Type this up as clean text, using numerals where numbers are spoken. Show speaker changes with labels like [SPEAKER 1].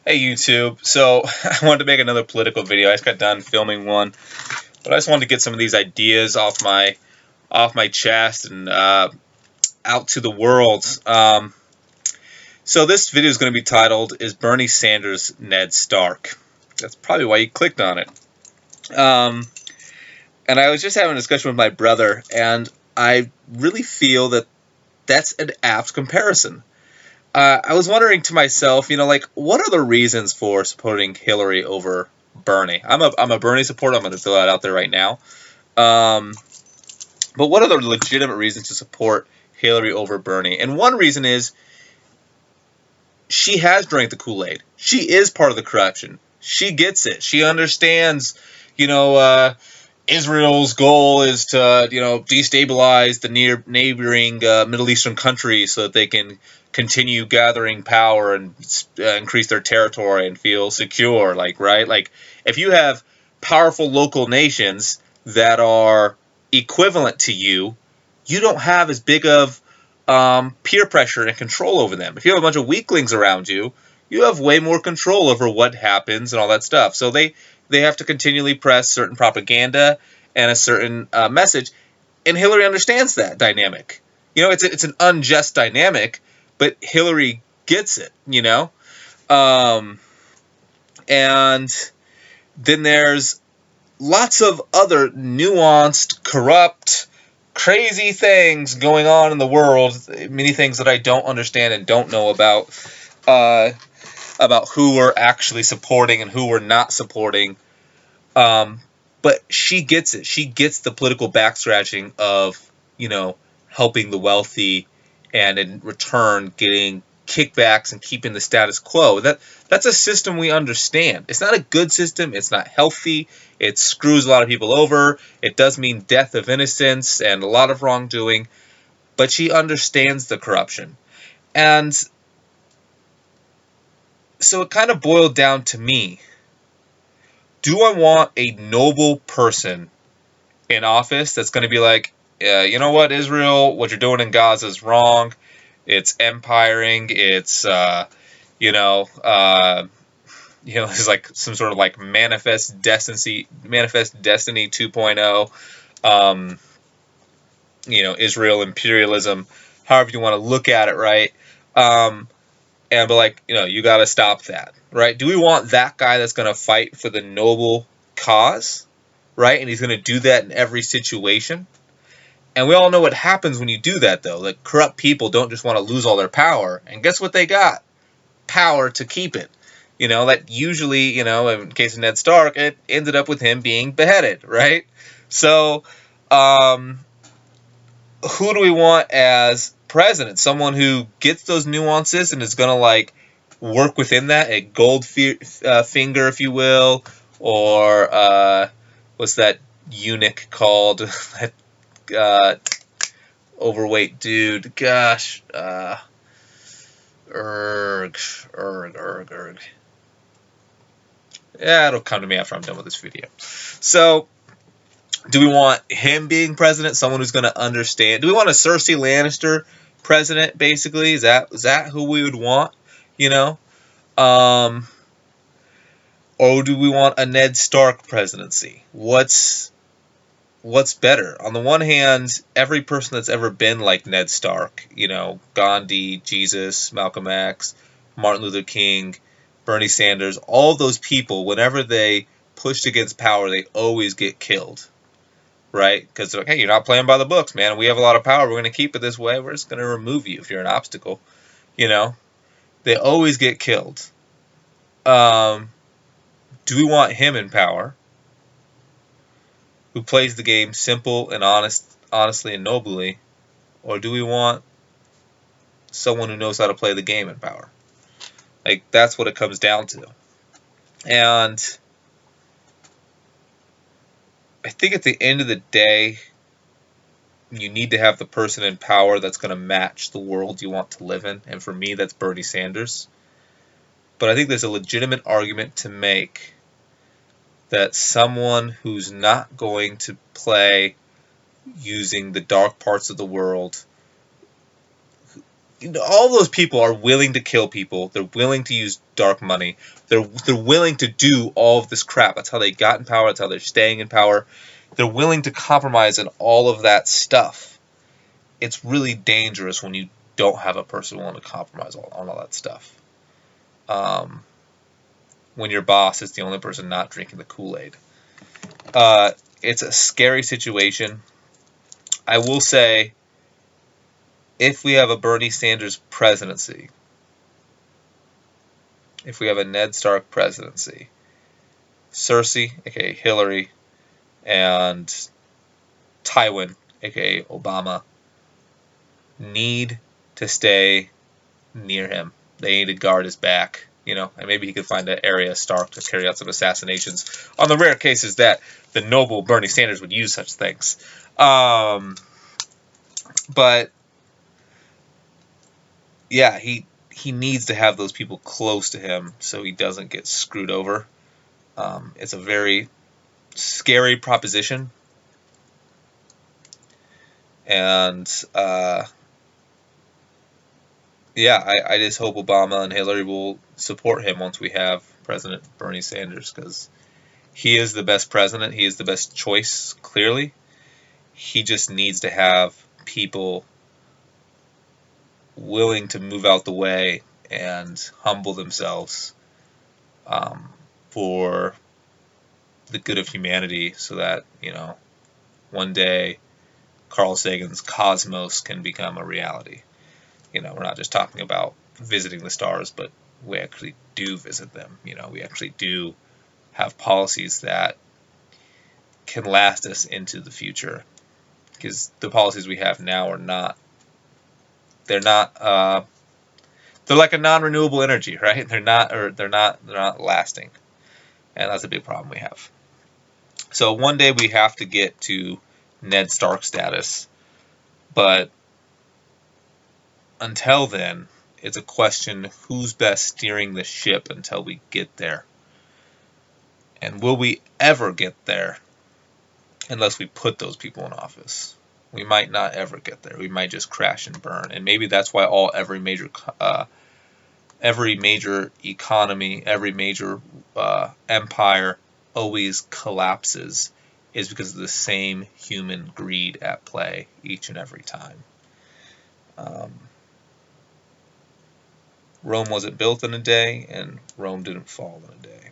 [SPEAKER 1] Hey YouTube, so I wanted to make another political video. I just got done filming one, but I just wanted to get some of these ideas off my chest and out to the world. So this video is going to be titled, "Is Bernie Sanders Ned Stark?" That's probably why you clicked on it. And I was just having a discussion with my brother, and I really feel that that's an apt comparison. I was wondering to myself, what are the reasons for supporting Hillary over Bernie? I'm a Bernie supporter. I'm going to throw that out there right now. Um, but what are the legitimate reasons to support Hillary over Bernie? And one reason is she has drank the Kool-Aid. She is part of the corruption. She gets it. She understands, Israel's goal is to, destabilize the neighboring Middle Eastern countries so that they can continue gathering power and increase their territory and feel secure. Right? If you have powerful local nations that are equivalent to you, you don't have as big of peer pressure and control over them. If you have a bunch of weaklings around you, you have way more control over what happens and all that stuff. So they have to continually press certain propaganda and a certain message. And Hillary understands that dynamic. It's an unjust dynamic, but Hillary gets it, And then there's lots of other nuanced, corrupt, crazy things going on in the world. Many things that I don't understand and don't know about who we're actually supporting and who we're not supporting. But she gets it. She gets the political backstretching of, helping the wealthy and in return getting kickbacks and keeping the status quo. That's a system we understand. It's not a good system. It's not healthy. It screws a lot of people over. It does mean death of innocence and a lot of wrongdoing. But she understands the corruption. And so it kind of boiled down to me. Do I want a noble person in office that's going to be like, you know what, Israel, what you're doing in Gaza is wrong. It's empiring. It's, it's like some sort of like manifest destiny 2.0. Israel imperialism, however you want to look at it, right? And be like, you got to stop that, right? Do we want that guy that's going to fight for the noble cause, right? And he's going to do that in every situation. And we all know what happens when you do that, though. Like, corrupt people don't just want to lose all their power. And guess what they got? Power to keep it. That usually, in case of Ned Stark, it ended up with him being beheaded, right? So, who do we want as president? Someone who gets those nuances and is going to, work within that, a gold finger, if you will, or what's that eunuch called? That overweight dude. Gosh. Erg. Yeah, it'll come to me after I'm done with this video. So, do we want him being president? Someone who's going to understand? Do we want a Cersei Lannister president, basically? Is that who we would want? Or do we want a Ned Stark presidency? What's better? On the one hand, every person that's ever been like Ned Stark, Gandhi, Jesus, Malcolm X, Martin Luther King, Bernie Sanders, all those people, whenever they pushed against power, they always get killed, right? Because they're like, hey, you're not playing by the books, man. We have a lot of power. We're going to keep it this way. We're just going to remove you if you're an obstacle, They always get killed. Do we want him in power, who plays the game simple and honestly and nobly, or do we want someone who knows how to play the game in power? That's what it comes down to. And I think at the end of the day, you need to have the person in power that's going to match the world you want to live in. And for me, that's Bernie Sanders. But I think there's a legitimate argument to make that someone who's not going to play using the dark parts of the world, all those people are willing to kill people. They're willing to use dark money. They're willing to do all of this crap. That's how they got in power. That's how they're staying in power. They're willing to compromise in all of that stuff. It's really dangerous when you don't have a person willing to compromise on all that stuff. When your boss is the only person not drinking the Kool-Aid. It's a scary situation. I will say, if we have a Bernie Sanders presidency, if we have a Ned Stark presidency, Cersei, aka Hillary, and Tywin, aka Obama, need to stay near him. They need to guard his back, and maybe he could find an Arya Stark to carry out some assassinations on the rare cases that the noble Bernie Sanders would use such things. But yeah, he needs to have those people close to him so he doesn't get screwed over. It's a very scary proposition, and I just hope Obama and Hillary will support him once we have President Bernie Sanders, because he is the best president. He is the best choice, clearly. He just needs to have people willing to move out the way and humble themselves for the good of humanity, so that, one day Carl Sagan's cosmos can become a reality. We're not just talking about visiting the stars, but we actually do visit them. We actually do have policies that can last us into the future, because the policies we have now are not. They're not. They're like a non-renewable energy, right? They're not lasting, and that's a big problem we have. So one day we have to get to Ned Stark status, but until then, it's a question who's best steering the ship until we get there. And will we ever get there unless we put those people in office? We might not ever get there. We might just crash and burn. And maybe that's why every major economy, every major empire always collapses, is because of the same human greed at play each and every time. Rome wasn't built in a day, and Rome didn't fall in a day.